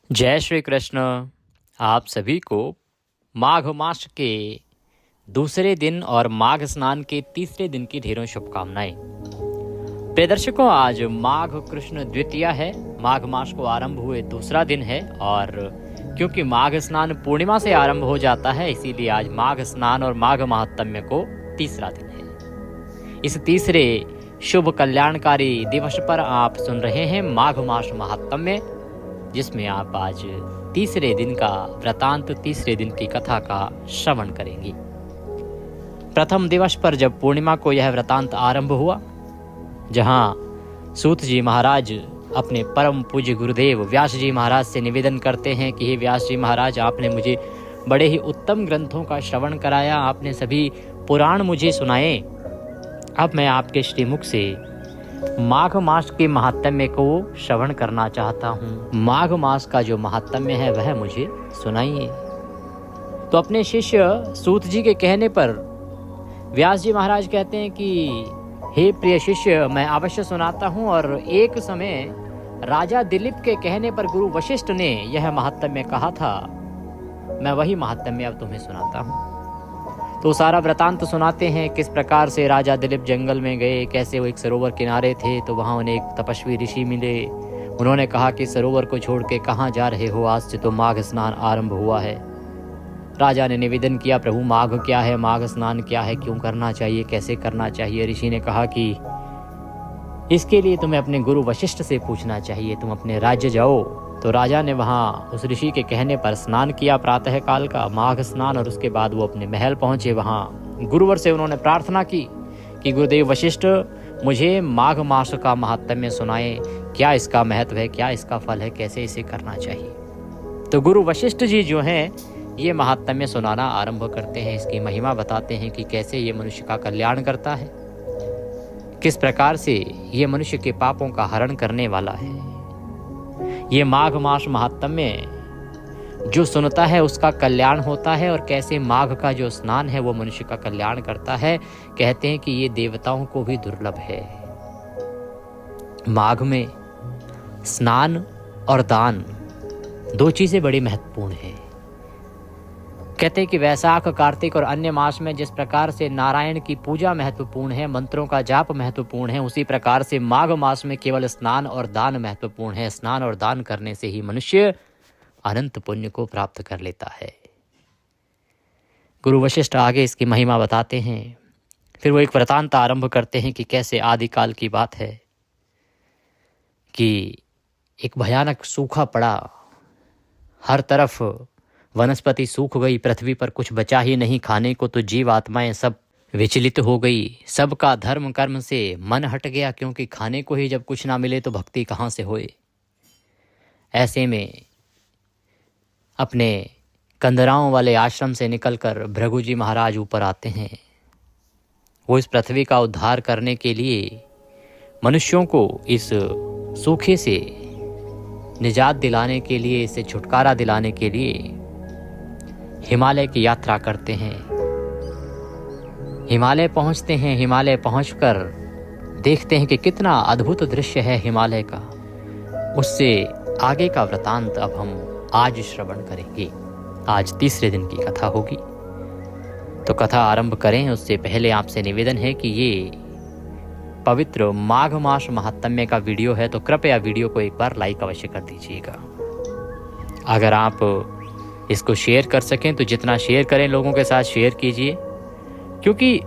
जय श्री कृष्ण। आप सभी को माघ मास के दूसरे दिन और माघ स्नान के तीसरे दिन की ढेरों शुभकामनाएं। प्रिय दर्शकों, आज माघ कृष्ण द्वितीया है। माघ मास को आरंभ हुए दूसरा दिन है और क्योंकि माघ स्नान पूर्णिमा से आरंभ हो जाता है, इसीलिए आज माघ स्नान और माघ महात्म्य को तीसरा दिन है। इस तीसरे शुभ कल्याणकारी दिवस पर आप सुन रहे हैं माघ मास महात्म्य, जिसमें आप आज तीसरे दिन का वृतांत, तीसरे दिन की कथा का श्रवण करेंगे। प्रथम दिवस पर जब पूर्णिमा को यह वृतांत आरंभ हुआ, जहां सूत जी महाराज अपने परम पूज्य गुरुदेव व्यास जी महाराज से निवेदन करते हैं कि हे व्यास जी महाराज, आपने मुझे बड़े ही उत्तम ग्रंथों का श्रवण कराया, आपने सभी पुराण मुझे सुनाए। अब मैं आपके श्रीमुख से माघ मास के महात्म्य को श्रवण करना चाहता हूँ। माघ मास का जो महात्म्य है वह मुझे सुनाइए। तो अपने शिष्य सूत जी के कहने पर व्यास जी महाराज कहते हैं कि हे प्रिय शिष्य, मैं अवश्य सुनाता हूँ। और एक समय राजा दिलीप के कहने पर गुरु वशिष्ठ ने यह महात्म्य कहा था, मैं वही महात्म्य अब तुम्हें सुनाता हूँ। तो सारा वृतांत सुनाते हैं, किस प्रकार से राजा दिलीप जंगल में गए, कैसे वो एक सरोवर किनारे थे तो वहाँ उन्हें एक तपस्वी ऋषि मिले। उन्होंने कहा कि सरोवर को छोड़ के कहाँ जा रहे हो, आज से तो माघ स्नान आरंभ हुआ है। राजा ने निवेदन किया, प्रभु माघ क्या है, माघ स्नान क्या है, क्यों करना चाहिए, कैसे करना चाहिए। ऋषि ने कहा कि इसके लिए तुम्हें अपने गुरु वशिष्ठ से पूछना चाहिए, तुम अपने राज्य जाओ। तो राजा ने वहाँ उस ऋषि के कहने पर स्नान किया, प्रातः काल का माघ स्नान, और उसके बाद वो अपने महल पहुँचे। वहाँ गुरुवर से उन्होंने प्रार्थना की कि गुरुदेव वशिष्ठ, मुझे माघ मास का महात्म्य सुनाए, क्या इसका महत्व है, क्या इसका फल है, कैसे इसे करना चाहिए। तो गुरु वशिष्ठ जी जो हैं ये महात्म्य सुनाना आरंभ करते हैं, इसकी महिमा बताते हैं कि कैसे ये मनुष्य का कल्याण करता है, किस प्रकार से ये मनुष्य के पापों का हरण करने वाला है। ये माघ मास महात्म्य जो सुनता है उसका कल्याण होता है, और कैसे माघ का जो स्नान है वो मनुष्य का कल्याण करता है। कहते हैं कि ये देवताओं को भी दुर्लभ है। माघ में स्नान और दान दो चीजें बड़ी महत्वपूर्ण है। कहते हैं कि वैशाख, कार्तिक और अन्य मास में जिस प्रकार से नारायण की पूजा महत्वपूर्ण है, मंत्रों का जाप महत्वपूर्ण है, उसी प्रकार से माघ मास में केवल स्नान और दान महत्वपूर्ण है। स्नान और दान करने से ही मनुष्य अनंत पुण्य को प्राप्त कर लेता है। गुरु वशिष्ठ आगे इसकी महिमा बताते हैं। फिर वो एक वृतांत आरंभ करते हैं कि कैसे आदिकाल की बात है कि एक भयानक सूखा पड़ा, हर तरफ वनस्पति सूख गई, पृथ्वी पर कुछ बचा ही नहीं खाने को। तो जीव आत्माएं सब विचलित हो गई, सबका धर्म कर्म से मन हट गया, क्योंकि खाने को ही जब कुछ ना मिले तो भक्ति कहाँ से होए। ऐसे में अपने कंदराओं वाले आश्रम से निकलकर भृगु जी महाराज ऊपर आते हैं। वो इस पृथ्वी का उद्धार करने के लिए, मनुष्यों को इस सूखे से निजात दिलाने के लिए, इससे छुटकारा दिलाने के लिए हिमालय की यात्रा करते हैं। हिमालय पहुंचते हैं। हिमालय पहुंचकर देखते हैं कि कितना अद्भुत दृश्य है हिमालय का। उससे आगे का वृतांत अब हम आज श्रवण करेंगे। आज तीसरे दिन की कथा होगी। तो कथा आरंभ करें उससे पहले आपसे निवेदन है कि ये पवित्र माघ मास महात्म्य का वीडियो है तो कृपया वीडियो को एक बार लाइक अवश्य कर दीजिएगा। अगर आप इसको शेयर कर सकें तो जितना शेयर करें लोगों के साथ शेयर कीजिए, क्योंकि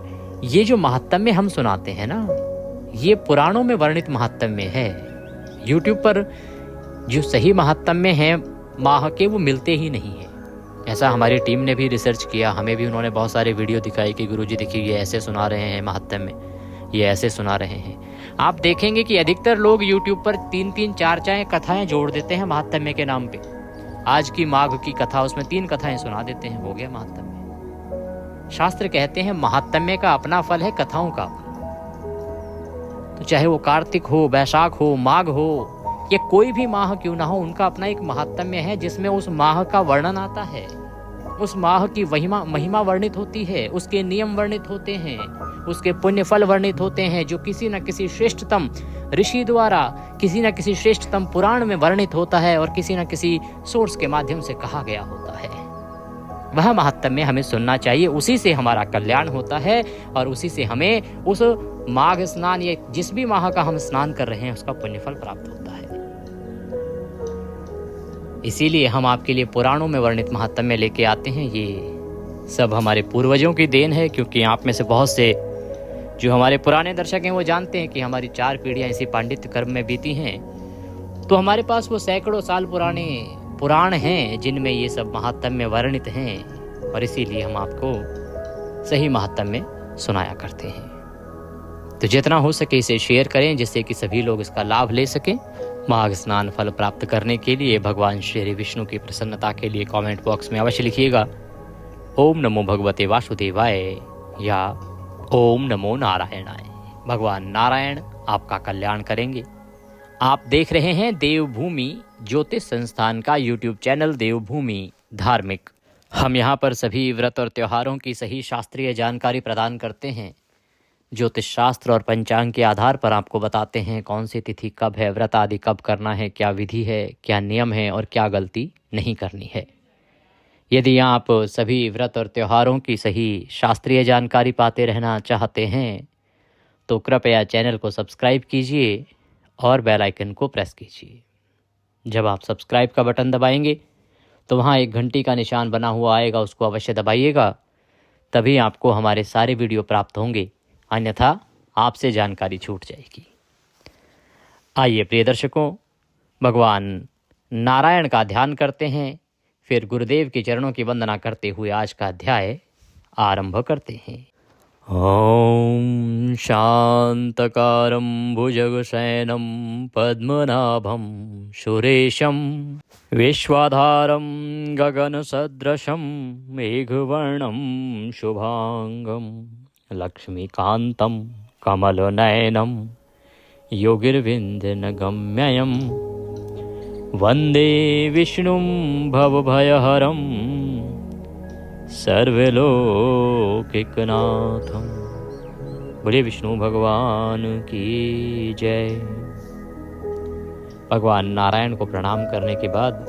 ये जो महात्म्य हम सुनाते हैं ना, ये पुराणों में वर्णित महात्म्य है। YouTube पर जो सही महात्म्य है माह के, वो मिलते ही नहीं है। ऐसा हमारी टीम ने भी रिसर्च किया, हमें भी उन्होंने बहुत सारे वीडियो दिखाए कि गुरुजी देखिए ये ऐसे सुना रहे हैं महात्म्य, ये ऐसे सुना रहे हैं। आप देखेंगे कि अधिकतर लोग YouTube पर 3-3, 4-4 कथाएं जोड़ देते हैं महात्म्य के नाम पे। आज की माघ की कथा, उसमें 3 कथाएं सुना देते हैं, हो गया महात्म्य। शास्त्र कहते हैं महात्म्य का अपना फल है, कथाओं का अपना। तो चाहे वो कार्तिक हो, वैशाख हो, माघ हो, या कोई भी माह क्यों ना हो, उनका अपना एक महात्म्य है जिसमें उस माह का वर्णन आता है। उस माह की महिमा वर्णित होती है, उसके नियम वर्णित होते हैं, उसके पुण्य फल वर्णित होते हैं, जो किसी न किसी श्रेष्ठतम ऋषि द्वारा, किसी न किसी श्रेष्ठतम पुराण में वर्णित होता है और किसी न किसी सोर्स के माध्यम से कहा गया होता है। वह महात्म्य हमें सुनना चाहिए, उसी से हमारा कल्याण होता है और उसी से हमें उस माघ स्नान या जिस भी माह का हम स्नान कर रहे हैं उसका पुण्यफल प्राप्त होता है। इसीलिए हम आपके लिए पुराणों में वर्णित महात्म्य लेके आते हैं। ये सब हमारे पूर्वजों की देन है, क्योंकि आप में से बहुत से जो हमारे पुराने दर्शक हैं वो जानते हैं कि हमारी 4 पीढ़ियां इसी पांडित्य कर्म में बीती हैं। तो हमारे पास वो सैकड़ों साल पुराने पुराण हैं जिनमें ये सब महात्म्य वर्णित हैं और इसीलिए हम आपको सही महात्म्य सुनाया करते हैं। तो जितना हो सके इसे शेयर करें जिससे कि सभी लोग इसका लाभ ले सकें। माघ स्नान फल प्राप्त करने के लिए भगवान श्री विष्णु की प्रसन्नता के लिए कमेंट बॉक्स में अवश्य लिखिएगा ओम नमो भगवते वासुदेवाय या ओम नमो नारायणाय। भगवान नारायण आपका कल्याण करेंगे। आप देख रहे हैं देवभूमि ज्योतिष संस्थान का यूट्यूब चैनल देवभूमि धार्मिक। हम यहाँ पर सभी व्रत और त्योहारों की सही शास्त्रीय जानकारी प्रदान करते हैं। ज्योतिष शास्त्र और पंचांग के आधार पर आपको बताते हैं कौन सी तिथि कब है, व्रत आदि कब करना है, क्या विधि है, क्या नियम है और क्या गलती नहीं करनी है। यदि आप सभी व्रत और त्योहारों की सही शास्त्रीय जानकारी पाते रहना चाहते हैं तो कृपया चैनल को सब्सक्राइब कीजिए और बेल आइकन को प्रेस कीजिए। जब आप सब्सक्राइब का बटन दबाएंगे तो वहाँ एक घंटी का निशान बना हुआ आएगा, उसको अवश्य दबाइएगा, तभी आपको हमारे सारे वीडियो प्राप्त होंगे, अन्यथा आपसे जानकारी छूट जाएगी। आइए प्रिय दर्शकों, भगवान नारायण का ध्यान करते हैं, फिर गुरुदेव के चरणों की वंदना करते हुए आज का अध्याय आरंभ करते हैं। ओम शांतकारं भुजगशयनं पद्मनाभं सुरेशं विश्वाधारं गगनसदृशं मेघवर्णं शुभांगं लक्ष्मीकान्तं कमलनयनं योगिर्विन्दनगम्यं वन्दे विष्णुं भवभयहरं सर्वलोकैकनाथं। बोलिए विष्णु भगवान की जय। भगवान नारायण को प्रणाम करने के बाद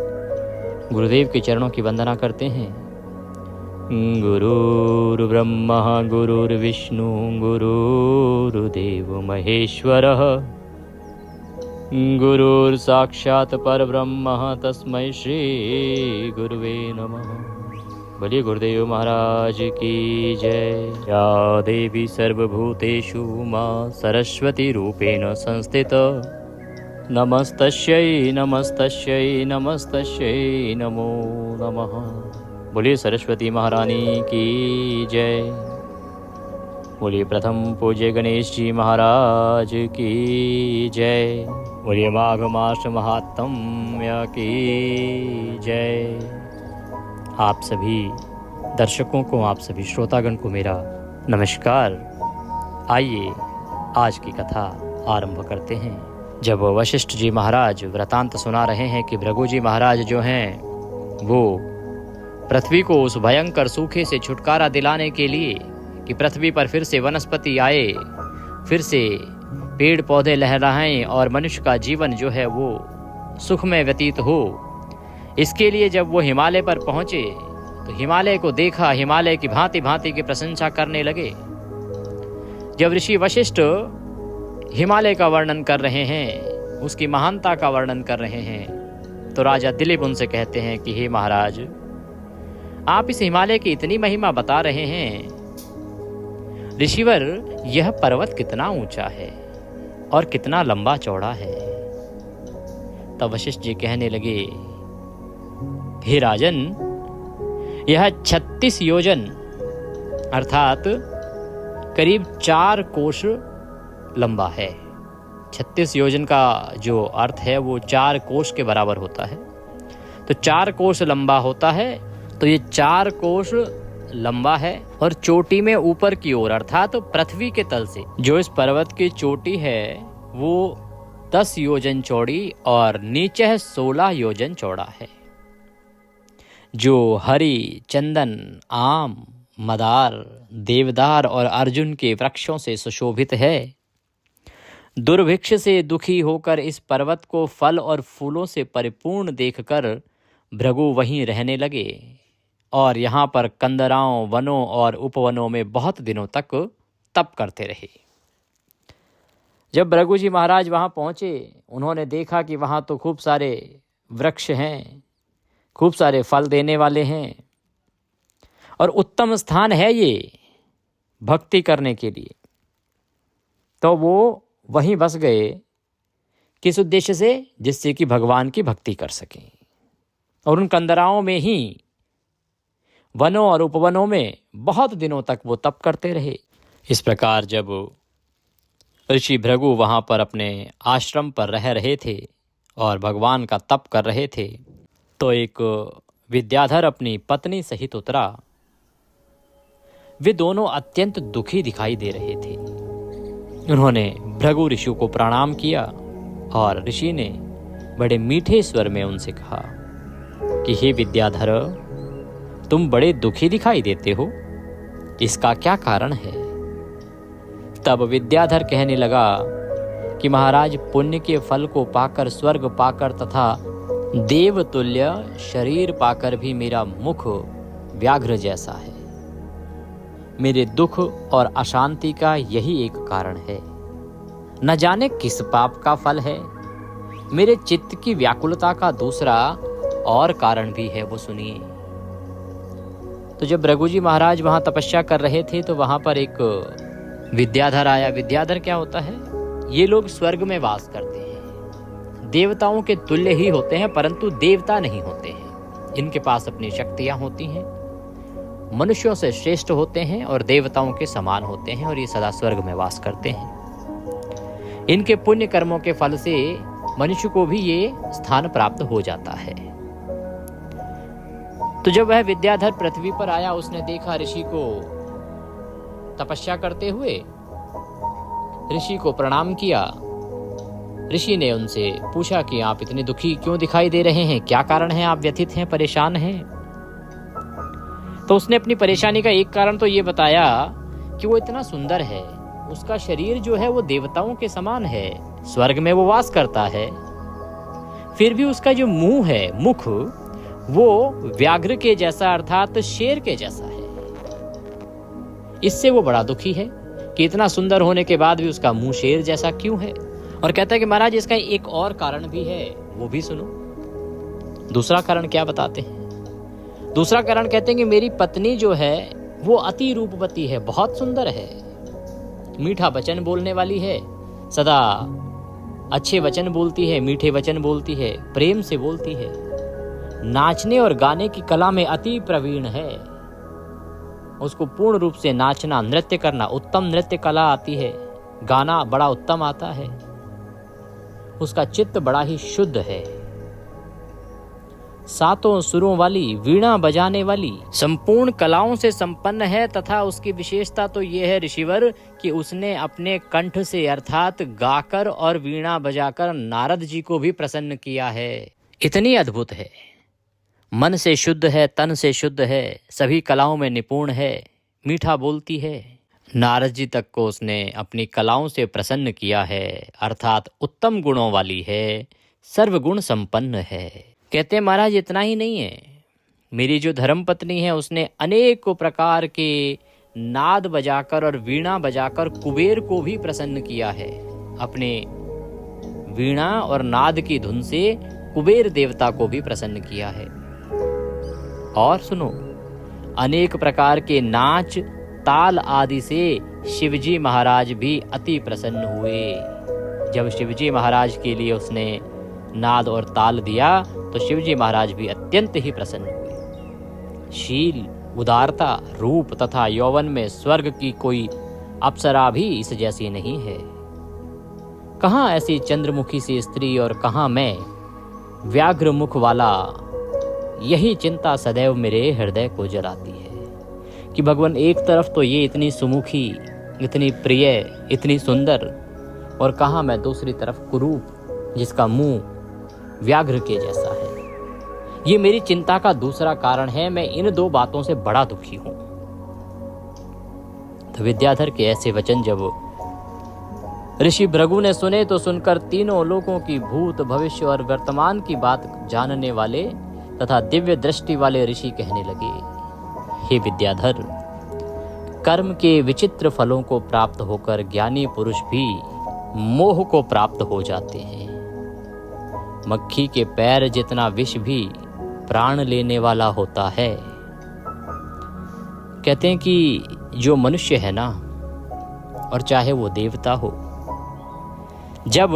गुरुदेव के चरणों की वंदना करते हैं। गुरुर्ब्रह्मा गुरुर्विष्णु गुरुर्देवो महेश्वरः गुरुर्साक्षात् परब्रह्म तस्मै श्री गुरुवे नमः। बोलिए गुरुदेव महाराज की जय। या देवी सर्वभूतेषु मां सरस्वती रूपेण संस्थित नमस्तस्यै नमस्तस्यै नमस्तस्यै नमो नमः। बोलिए सरस्वती महारानी की जय। बोलिए प्रथम पूज्य गणेश जी महाराज की जय। बोलिए माघ मास महात्म्य की जय। आप सभी दर्शकों को, आप सभी श्रोतागण को मेरा नमस्कार। आइए आज की कथा आरंभ करते हैं। जब वशिष्ठ जी महाराज वृतांत सुना रहे हैं कि भृगु जी महाराज जो हैं वो पृथ्वी को उस भयंकर सूखे से छुटकारा दिलाने के लिए कि पृथ्वी पर फिर से वनस्पति आए, फिर से पेड़ पौधे लहराएं और मनुष्य का जीवन जो है वो सुखमय व्यतीत हो, इसके लिए जब वो हिमालय पर पहुंचे तो हिमालय को देखा, हिमालय की भांति भांति की प्रशंसा करने लगे। जब ऋषि वशिष्ठ हिमालय का वर्णन कर रहे हैं, उसकी महानता का वर्णन कर रहे हैं, तो राजा दिलीप उनसे कहते हैं कि हे महाराज, आप इस हिमालय की इतनी महिमा बता रहे हैं, ऋषिवर यह पर्वत कितना ऊंचा है और कितना लंबा चौड़ा है। तब वशिष्ठ जी कहने लगे, हे राजन, यह 36 योजन अर्थात करीब 4 कोश लंबा है। 36 योजन का जो अर्थ है वो 4 कोश के बराबर होता है। तो 4 कोश लंबा होता है, तो ये 4 कोश लंबा है और चोटी में ऊपर की ओर अर्थात पृथ्वी के तल से जो इस पर्वत की चोटी है वो 10 योजन चौड़ी और नीचे 16 योजन चौड़ा है। जो हरि, चंदन, आम, मदार, देवदार और अर्जुन के वृक्षों से सुशोभित है। दुर्भिक्ष से दुखी होकर इस पर्वत को फल और फूलों से परिपूर्ण देखकर भृगु वहीं रहने लगे और यहाँ पर कंदराओं, वनों और उपवनों में बहुत दिनों तक तप करते रहे। जब भृगु जी महाराज वहाँ पहुँचे, उन्होंने देखा कि वहाँ तो खूब सारे वृक्ष हैं, खूब सारे फल देने वाले हैं और उत्तम स्थान है ये भक्ति करने के लिए। तो वो वहीं बस गए। किस उद्देश्य से? जिससे कि भगवान की भक्ति कर सकें। और उन कंदराओं में ही, वनों और उपवनों में बहुत दिनों तक वो तप करते रहे। इस प्रकार जब ऋषि भृगु वहाँ पर अपने आश्रम पर रह रहे थे और भगवान का तप कर रहे थे, तो एक विद्याधर अपनी पत्नी सहित उतरा। वे दोनों अत्यंत दुखी दिखाई दे रहे थे। उन्होंने भृगु ऋषि को प्रणाम किया और ऋषि ने बड़े मीठे स्वर में उनसे कहा कि हे विद्याधर, तुम बड़े दुखी दिखाई देते हो, इसका क्या कारण है? तब विद्याधर कहने लगा कि महाराज, पुण्य के फल को पाकर, स्वर्ग पाकर तथा देवतुल्य शरीर पाकर भी मेरा मुख व्याघ्र जैसा है। मेरे दुख और अशांति का यही एक कारण है। न जाने किस पाप का फल है। मेरे चित्त की व्याकुलता का दूसरा और कारण भी है, वो सुनिए। तो जब भृगु जी महाराज वहां तपस्या कर रहे थे तो वहां पर एक विद्याधर आया। विद्याधर क्या होता है? ये लोग स्वर्ग में वास करते हैं, देवताओं के तुल्य ही होते हैं, परंतु देवता नहीं होते हैं। इनके पास अपनी शक्तियां होती हैं, मनुष्यों से श्रेष्ठ होते हैं और देवताओं के समान होते हैं और ये सदा स्वर्ग में वास करते हैं। इनके पुण्य कर्मों के फल से मनुष्य को भी ये स्थान प्राप्त हो जाता है। तो जब वह विद्याधर पृथ्वी पर आया, उसने देखा ऋषि को तपस्या करते हुए, ऋषि को प्रणाम किया। ऋषि ने उनसे पूछा कि आप इतने दुखी क्यों दिखाई दे रहे हैं, क्या कारण है, आप व्यथित हैं, परेशान हैं? तो उसने अपनी परेशानी का एक कारण तो ये बताया कि वो इतना सुंदर है, उसका शरीर जो है वो देवताओं के समान है, स्वर्ग में वो वास करता है, फिर भी उसका जो मुंह है, मुख, वो व्याघ्र के जैसा अर्थात शेर के जैसा है। इससे वो बड़ा दुखी है कि इतना सुंदर होने के बाद भी उसका मुंह शेर जैसा क्यों है। और कहता है कि महाराज, इसका एक और कारण भी है, वो भी सुनो। दूसरा कारण क्या बताते हैं? दूसरा कारण कहते हैं कि मेरी पत्नी जो है वो अति रूपवती है, बहुत सुंदर है, मीठा वचन बोलने वाली है, सदा अच्छे वचन बोलती है, मीठे वचन बोलती है, प्रेम से बोलती है, नाचने और गाने की कला में अति प्रवीण है। उसको पूर्ण रूप से नाचना, नृत्य करना, उत्तम नृत्य कला आती है, गाना बड़ा उत्तम आता है, उसका चित्त बड़ा ही शुद्ध है, सातों सुरों वाली, वीणा बजाने वाली, संपूर्ण कलाओं से संपन्न है। तथा उसकी विशेषता तो ये है ऋषिवर कि उसने अपने कंठ से अर्थात गाकर और वीणा बजाकर नारद जी को भी प्रसन्न किया है। इतनी अद्भुत है, मन से शुद्ध है, तन से शुद्ध है, सभी कलाओं में निपुण है, मीठा बोलती है। नारद जी तक को उसने अपनी कलाओं से प्रसन्न किया है, अर्थात उत्तम गुणों वाली है, सर्वगुण संपन्न है। कहते हैं महाराज, इतना ही नहीं है, मेरी जो धर्म पत्नी है उसने अनेक प्रकार के नाद बजाकर और वीणा बजाकर कुबेर को भी प्रसन्न किया है। अपने वीणा और नाद की धुन से कुबेर देवता को भी प्रसन्न किया है। और सुनो, अनेक प्रकार के नाच, ताल आदि से शिवजी महाराज भी अति प्रसन्न हुए। जब शिवजी महाराज के लिए उसने नाद और ताल दिया तो शिवजी महाराज भी अत्यंत ही प्रसन्न हुए। शील, उदारता, रूप तथा यौवन में स्वर्ग की कोई अप्सरा भी इस जैसी नहीं है। कहाँ ऐसी चंद्रमुखी सी स्त्री और कहाँ मैं, व्याघ्र मुख वाला। यही चिंता सदैव मेरे हृदय को जलाती है कि भगवान, एक तरफ तो ये इतनी सुमुखी, इतनी प्रिय, इतनी सुंदर, और कहाँ मैं दूसरी तरफ कुरूप, जिसका मुंह व्याघ्र के जैसा है। ये मेरी चिंता का दूसरा कारण है। मैं इन 2 बातों से बड़ा दुखी हूं। तो विद्याधर के ऐसे वचन जब ऋषि भृगु ने सुने तो सुनकर तीनों लोकों की भूत भविष्य और वर्तमान की बात जानने वाले तथा दिव्य दृष्टि वाले ऋषि कहने लगे, हे विद्याधर, कर्म के विचित्र फलों को प्राप्त होकर ज्ञानी पुरुष भी मोह को प्राप्त हो जाते हैं। मक्खी के पैर जितना विष भी प्राण लेने वाला होता है। कहते हैं कि जो मनुष्य है ना, और चाहे वो देवता हो, जब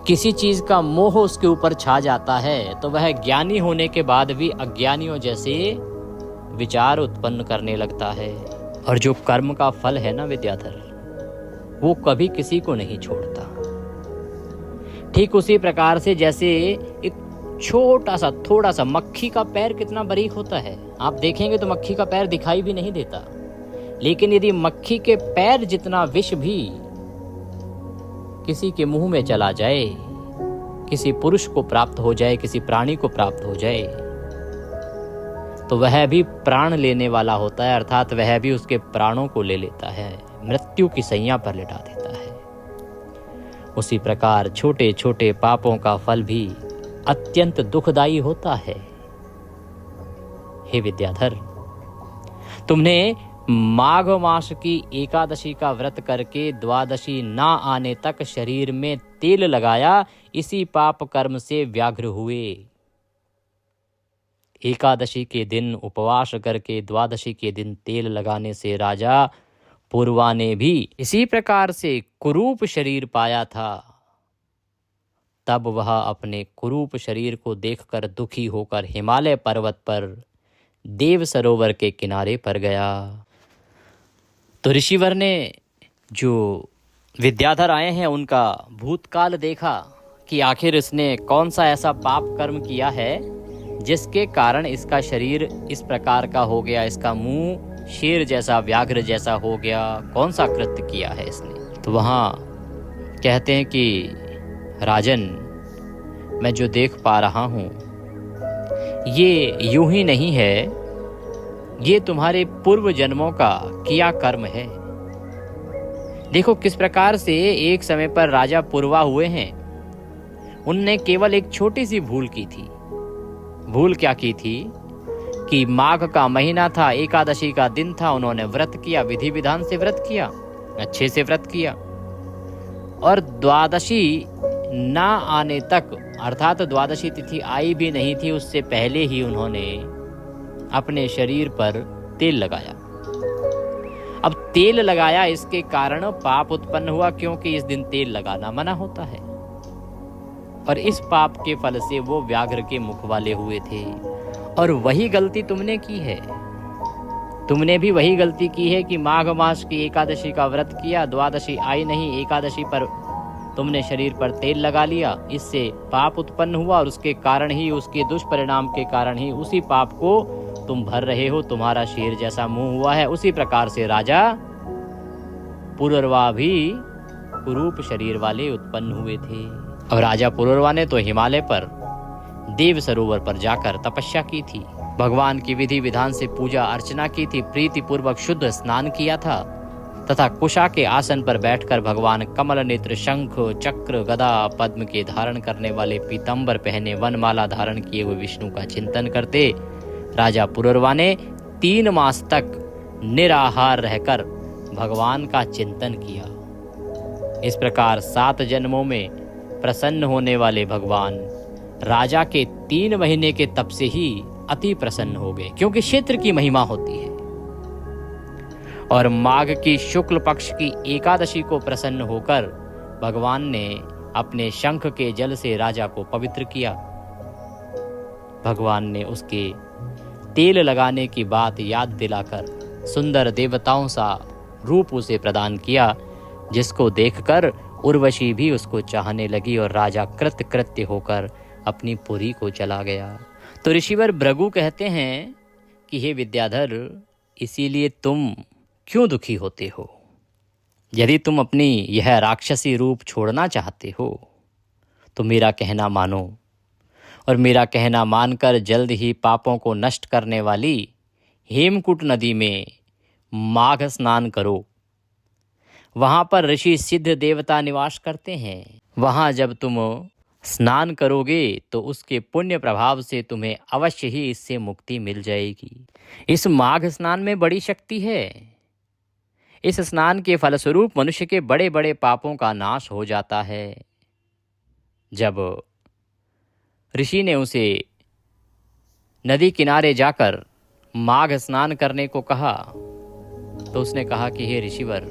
किसी चीज का मोह उसके ऊपर छा जाता है तो वह ज्ञानी होने के बाद भी अज्ञानियों जैसे विचार उत्पन्न करने लगता है। और जो कर्म का फल है ना विद्याधर, वो कभी किसी को नहीं छोड़ता। ठीक उसी प्रकार से जैसे एक छोटा सा थोड़ा सा मक्खी का पैर कितना बारीक होता है, आप देखेंगे तो मक्खी का पैर दिखाई भी नहीं देता, लेकिन यदि मक्खी के पैर जितना विष भी किसी के मुंह में चला जाए, किसी पुरुष को प्राप्त हो जाए, किसी प्राणी को प्राप्त हो जाए, तो वह भी प्राण लेने वाला होता है, अर्थात वह भी उसके प्राणों को ले लेता है, मृत्यु की सैया पर लिटा देता है। उसी प्रकार छोटे छोटे पापों का फल भी अत्यंत दुखदायी होता है। हे विद्याधर, तुमने माघ मास की एकादशी का व्रत करके द्वादशी ना आने तक शरीर में तेल लगाया, इसी पाप कर्म से व्याघ्र हुए। एकादशी के दिन उपवास करके द्वादशी के दिन तेल लगाने से राजा पूर्वा ने भी इसी प्रकार से कुरूप शरीर पाया था। तब वह अपने कुरूप शरीर को देखकर दुखी होकर हिमालय पर्वत पर देव सरोवर के किनारे पर गया। तो ऋषिवर ने जो विद्याधर आए हैं उनका भूतकाल देखा कि आखिर इसने कौन सा ऐसा पाप कर्म किया है जिसके कारण इसका शरीर इस प्रकार का हो गया, इसका मुंह शेर जैसा व्याघ्र जैसा हो गया, कौन सा कृत्य किया है इसने। तो वहाँ कहते हैं कि राजन, मैं जो देख पा रहा हूँ ये यूं ही नहीं है, ये तुम्हारे पूर्व जन्मों का किया कर्म है। देखो किस प्रकार से एक समय पर राजा पूर्वा हुए हैं। उनने केवल एक छोटी सी भूल की थी। भूल क्या की थी कि माघ का महीना था, एकादशी का दिन था, उन्होंने व्रत किया, विधि विधान से व्रत किया, अच्छे से व्रत किया, और द्वादशी ना आने तक, अर्थात द्वादशी तिथि आई भी नहीं थी, उससे पहले ही उन्होंने अपने शरीर पर तेल लगाया। अब तेल लगाया, इसके कारण पाप उत्पन्न हुआ, क्योंकि इस दिन तेल लगाना मना होता है। और इस पाप के फल से वो व्याघ्र के मुख वाले हुए थे। और वही गलती तुमने की है। तुमने भी वही गलती की है कि माघ मास की एकादशी का व्रत किया, द्वादशी आई नहीं, एकादशी पर तुमने शरीर पर तेल लगा लिया, इससे पाप उत्पन्न हुआ, और उसके कारण ही, उसके दुष्परिणाम के कारण ही उसी पाप को तुम भर रहे हो। तुम्हारा शेर जैसा मुंह हुआ है। उसी प्रकार से राजा पुररवा भी कुरूप शरीर वाले उत्पन्न हुए थे। और राजा पुररवा ने तो हिमालय पर देव सरोवर पर जाकर तपस्या की थी, भगवान की विधि विधान से पूजा अर्चना की थी, प्रीति पूर्वक शुद्ध स्नान किया था, तथा कुशा के आसन पर बैठकर भगवान कमल नेत्र, शंख चक्र गदा पद्म के धारण करने वाले, पीतंबर पहने, वनमाला धारण किए हुए विष्णु का चिंतन करते राजा पुररवा ने 3 मास तक निराहार रहकर भगवान का चिंतन किया। इस प्रकार 7 जन्मों में प्रसन्न होने वाले भगवान राजा के 3 महीने के तप से ही अति प्रसन्न हो गए, क्योंकि क्षेत्र की महिमा होती है। और माघ की शुक्ल पक्ष की एकादशी को प्रसन्न होकर भगवान ने अपने शंख के जल से राजा को पवित्र किया। भगवान ने उसके तेल लगाने की बात याद दिलाकर सुंदर देवताओं सा रूप उसे प्रदान किया, जिसको देखकर उर्वशी भी उसको चाहने लगी और राजा कृत्य होकर अपनी पुरी को चला गया। तो ऋषिवर भृगु कहते हैं कि हे विद्याधर, इसीलिए तुम क्यों दुखी होते हो? यदि तुम अपनी यह राक्षसी रूप छोड़ना चाहते हो तो मेरा कहना मानो और मेरा कहना मानकर जल्द ही पापों को नष्ट करने वाली हेमकूट नदी में माघ स्नान करो। वहाँ पर ऋषि सिद्ध देवता निवास करते हैं। वहाँ जब तुम स्नान करोगे तो उसके पुण्य प्रभाव से तुम्हें अवश्य ही इससे मुक्ति मिल जाएगी। इस माघ स्नान में बड़ी शक्ति है। इस स्नान के फलस्वरूप मनुष्य के बड़े बड़े पापों का नाश हो जाता है। जब ऋषि ने उसे नदी किनारे जाकर माघ स्नान करने को कहा तो उसने कहा कि हे ऋषिवर,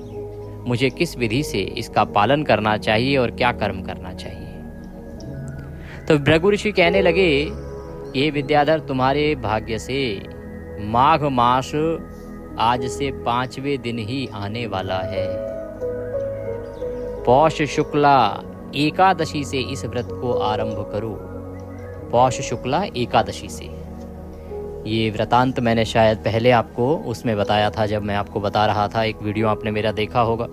मुझे किस विधि से इसका पालन करना चाहिए और क्या कर्म करना चाहिए। तो भृगु ऋषि कहने लगे, ये विद्याधर, तुम्हारे भाग्य से माघ मास आज से 5वें दिन ही आने वाला है। पौष शुक्ला एकादशी से इस व्रत को आरंभ करो। पौष शुक्ला एकादशी से। ये व्रतांत मैंने शायद पहले आपको उसमें बताया था, जब मैं आपको बता रहा था। एक वीडियो आपने मेरा देखा होगा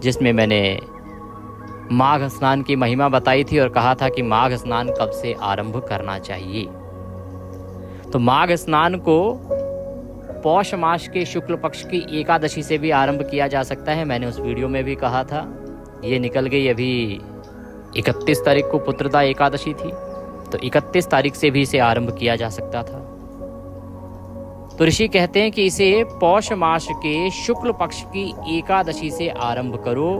जिसमें मैंने माघ स्नान की महिमा बताई थी और कहा था कि माघ स्नान कब से आरंभ करना चाहिए। तो माघ स्नान को पौष मास के शुक्ल पक्ष की एकादशी से भी आरंभ किया जा सकता है। मैंने उस वीडियो में भी कहा था। ये निकल गई अभी 31 तारीख को पुत्रदा एकादशी थी, तो 31 तारीख से भी इसे आरंभ किया जा सकता था। तो ऋषि कहते हैं कि इसे पौष मास के शुक्ल पक्ष की एकादशी से आरंभ करो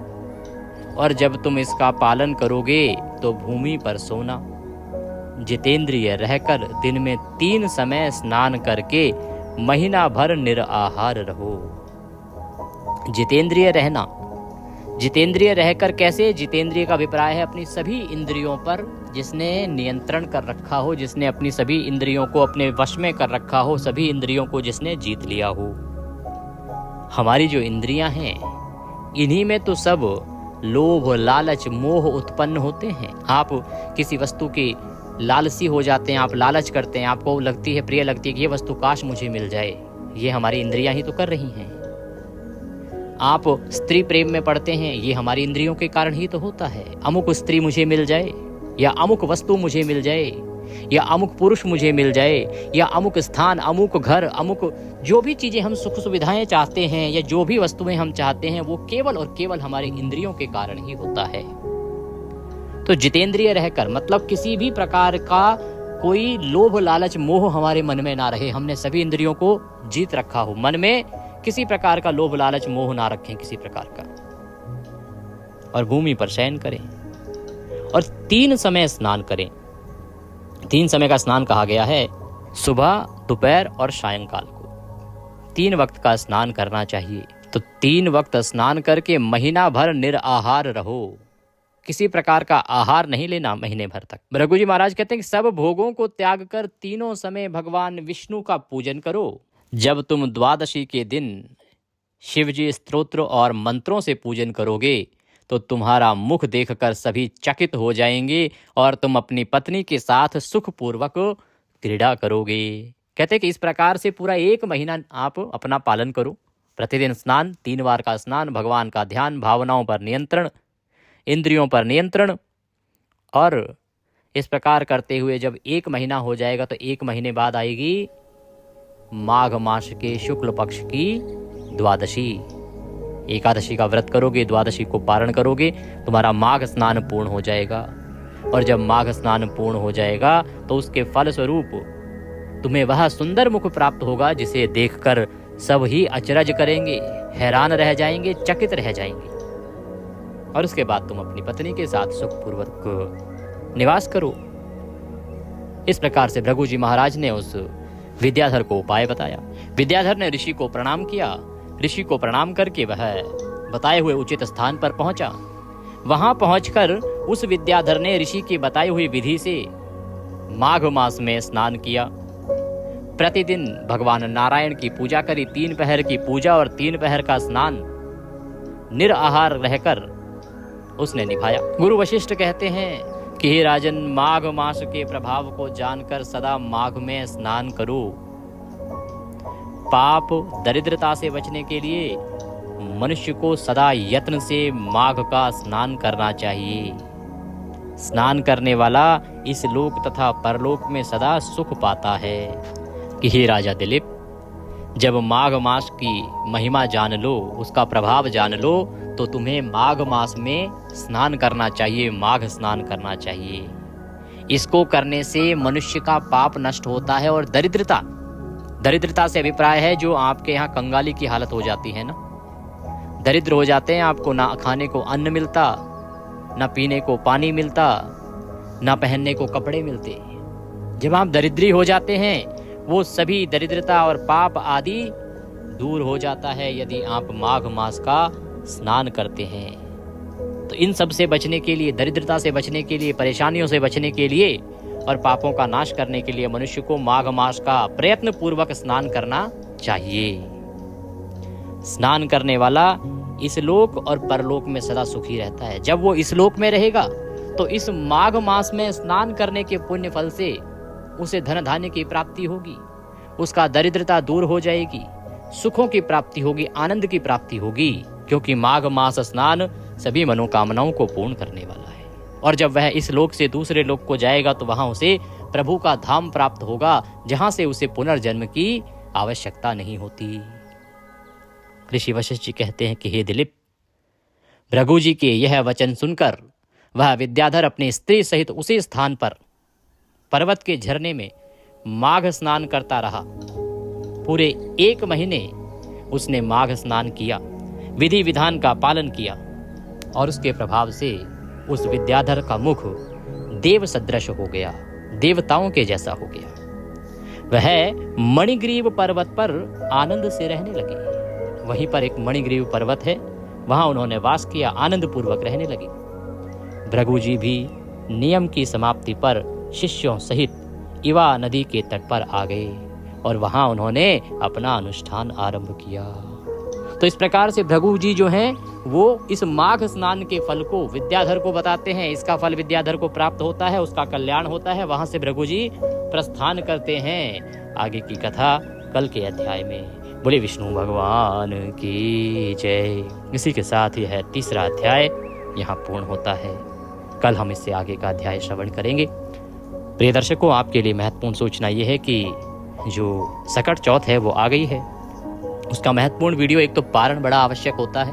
और जब तुम इसका पालन करोगे तो भूमि पर सोना, जितेंद्रिय रहकर दिन में 3 समय स्नान करके महीना भर निराहार रहो। जितेंद्रिय रहना, जितेंद्रिय रहकर कैसे? जितेंद्रिय का अभिप्राय है अपनी सभी इंद्रियों पर जिसने नियंत्रण कर रखा हो, जिसने अपनी सभी इंद्रियों को अपने वश में कर रखा हो, सभी इंद्रियों को जिसने जीत लिया हो। हमारी जो इंद्रियां हैं, इन्हीं में तो सब लोभ, लालच, मोह उत्पन्न होते हैं। आप किसी वस्तु की लालसी हो जाते हैं, आप लालच करते हैं, आपको लगती है, प्रिय लगती है कि ये वस्तु काश मुझे मिल जाए। ये हमारी इंद्रियां ही तो कर रही हैं। आप स्त्री प्रेम में पड़ते हैं, ये हमारी इंद्रियों के कारण ही तो होता है। अमुक स्त्री मुझे मिल जाए, या अमुक वस्तु मुझे मिल जाए, या अमुक पुरुष मुझे मिल जाए, या अमुक स्थान, अमुक घर, अमुक जो भी चीजें हम सुख सुविधाएं चाहते हैं या जो भी वस्तुएं हम चाहते हैं, वो केवल और केवल हमारे इंद्रियों के कारण ही होता है। तो जितेंद्रिय रहकर मतलब किसी भी प्रकार का कोई लोभ, लालच, मोह हमारे मन में ना रहे। हमने सभी इंद्रियों को जीत रखा हो, मन में किसी प्रकार का लोभ, लालच, मोह ना रखें किसी प्रकार का, और भूमि पर शयन करें और 3 समय स्नान करें। 3 समय का स्नान कहा गया है, सुबह, दोपहर और सायंकाल को 3 वक्त का स्नान करना चाहिए। तो 3 वक्त स्नान करके महीना भर निराहार रहो। किसी प्रकार का आहार नहीं लेना महीने भर तक। भृगु जी महाराज कहते हैं कि सब भोगों को त्याग कर तीनों समय भगवान विष्णु का पूजन करो। जब तुम द्वादशी के दिन शिवजी स्तोत्र और मंत्रों से पूजन करोगे तो तुम्हारा मुख देखकर सभी चकित हो जाएंगे और तुम अपनी पत्नी के साथ सुखपूर्वक क्रीड़ा करोगे। कहते हैं कि इस प्रकार से पूरा 1 महीना आप अपना पालन करो। प्रतिदिन स्नान, 3 बार का स्नान, भगवान का ध्यान, भावनाओं पर नियंत्रण, इंद्रियों पर नियंत्रण, और इस प्रकार करते हुए जब 1 महीना हो जाएगा तो 1 महीने बाद आएगी माघ मास के शुक्ल पक्ष की द्वादशी। एकादशी का व्रत करोगे, द्वादशी को पारण करोगे, तुम्हारा माघ स्नान पूर्ण हो जाएगा। और जब माघ स्नान पूर्ण हो जाएगा तो उसके फल स्वरूप तुम्हें वह सुंदर मुख प्राप्त होगा जिसे देखकर सब ही अचरज करेंगे, हैरान रह जाएंगे, चकित रह जाएंगे। और उसके बाद तुम अपनी पत्नी के साथ सुखपूर्वक निवास करो। इस प्रकार से भृगु जी महाराज ने उस विद्याधर को उपाय बताया। विद्याधर ने ऋषि को प्रणाम किया। ऋषि को प्रणाम करके वह बताए हुए उचित स्थान पर पहुंचा। वहां पहुंचकर उस विद्याधर ने ऋषि की बताई हुई विधि से माघ मास में स्नान किया। प्रतिदिन भगवान नारायण की पूजा करी। 3 पहर की पूजा और 3 पहर का स्नान निराहार रहकर उसने निभाया। गुरु वशिष्ठ कहते हैं कि हे राजन, माघ मास के प्रभाव को जानकर सदा माघ में स्नान करो। पाप, दरिद्रता से बचने के लिए मनुष्य को सदा यत्न से माघ का स्नान करना चाहिए। स्नान करने वाला इस लोक तथा परलोक में सदा सुख पाता है। कि हे राजा दिलीप, जब माघ मास की महिमा जान लो, उसका प्रभाव जान लो, तो तुम्हें माघ मास में स्नान करना चाहिए, माघ स्नान करना चाहिए। इसको करने से मनुष्य का पाप नष्ट होता है और दरिद्रता से अभिप्राय है जो आपके यहाँ कंगाली की हालत हो जाती है ना, दरिद्र हो जाते हैं, आपको ना खाने को अन्न मिलता, ना पीने को पानी मिलता, ना पहनने को कपड़े मिलते। जब आप दरिद्री हो जाते हैं, वो सभी दरिद्रता और पाप आदि दूर हो जाता है यदि आप माघ मास का स्नान करते हैं। तो इन सब से बचने के लिए, दरिद्रता से बचने के लिए, परेशानियों से बचने के लिए और पापों का नाश करने के लिए मनुष्य को माघ मास का प्रयत्न पूर्वक स्नान करना चाहिए। स्नान करने वाला इस लोक और परलोक में सदा सुखी रहता है। जब वो इस लोक में रहेगा तो इस माघ मास में स्नान करने के पुण्य फल से उसे धन धान्य की प्राप्ति होगी, उसका दरिद्रता दूर हो जाएगी, सुखों की प्राप्ति होगी, आनंद की प्राप्ति होगी, क्योंकि माघ मास स्नान सभी मनोकामनाओं को पूर्ण करने वाला है। और जब वह इस लोक से दूसरे लोक को जाएगा तो वहां उसे प्रभु का धाम प्राप्त होगा, जहां से उसे पुनर्जन्म की आवश्यकता नहीं होती। ऋषि वशिष्ठ जी कहते हैं कि हे दिलीप, भृगु जी के यह वचन सुनकर वह विद्याधर अपनी स्त्री सहित उसी स्थान पर पर्वत के झरने में माघ स्नान करता रहा। पूरे 1 महीने उसने माघ स्नान किया, विधि विधान का पालन किया, और उसके प्रभाव से उस विद्याधर का मुख देव सदृश हो गया, देवताओं के जैसा हो गया। वह मणिग्रीव पर्वत पर आनंद से रहने लगे। वहीं पर एक मणिग्रीव पर्वत है, वहां उन्होंने वास किया, आनंद पूर्वक रहने लगे। भृगु जी भी नियम की समाप्ति पर शिष्यों सहित इवा नदी के तट पर आ गए और वहां उन्होंने अपना अनुष्ठान आरंभ किया। तो इस प्रकार से भृगु जी जो हैं वो इस माघ स्नान के फल को विद्याधर को बताते हैं। इसका फल विद्याधर को प्राप्त होता है, उसका कल्याण होता है। वहां से भृगु जी प्रस्थान करते हैं। आगे की कथा कल के अध्याय में। बोले विष्णु भगवान की जय। इसी के साथ यह 3रा अध्याय यहाँ पूर्ण होता है। कल हम इससे आगे का अध्याय श्रवण करेंगे। प्रिय दर्शकों, आपके लिए महत्वपूर्ण सूचना यह है कि जो सकट चौथ है वो आ गई है। उसका महत्वपूर्ण वीडियो, एक तो पारण बड़ा आवश्यक होता है,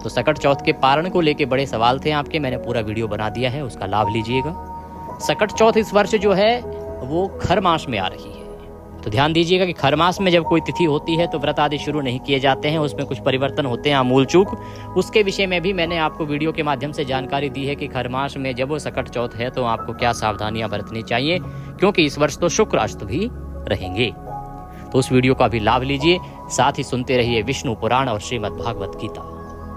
तो सकट चौथ के पारण को लेके बड़े सवाल थे आपके, मैंने पूरा वीडियो बना दिया है, उसका लाभ लीजिएगा। सकट चौथ इस वर्ष जो है वो खर मास में आ रही है, तो ध्यान दीजिएगा कि खर मास में जब कोई तिथि होती है तो व्रत आदि शुरू नहीं किए जाते हैं, उसमें कुछ परिवर्तन होते हैं, आमूल चूक। उसके विषय में भी मैंने आपको वीडियो के माध्यम से जानकारी दी है कि खर मास में जब वो सकट चौथ है तो आपको क्या सावधानियां बरतनी चाहिए, क्योंकि इस वर्ष तो शुक्र अस्त भी रहेंगे। तो उस वीडियो का भी लाभ लीजिए, साथ ही सुनते रहिए विष्णु पुराण और श्रीमद् भागवत गीता।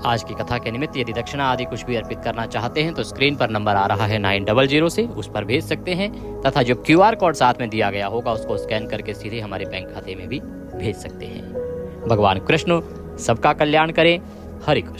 आज की कथा के निमित्त यदि दक्षिणा आदि कुछ भी अर्पित करना चाहते हैं तो स्क्रीन पर नंबर आ रहा है 900 से, उस पर भेज सकते हैं, तथा जो QR कोड साथ में दिया गया होगा उसको स्कैन करके सीधे हमारे बैंक खाते में भी भेज सकते हैं। भगवान कृष्ण सबका कल्याण करें। हरे कृष्ण।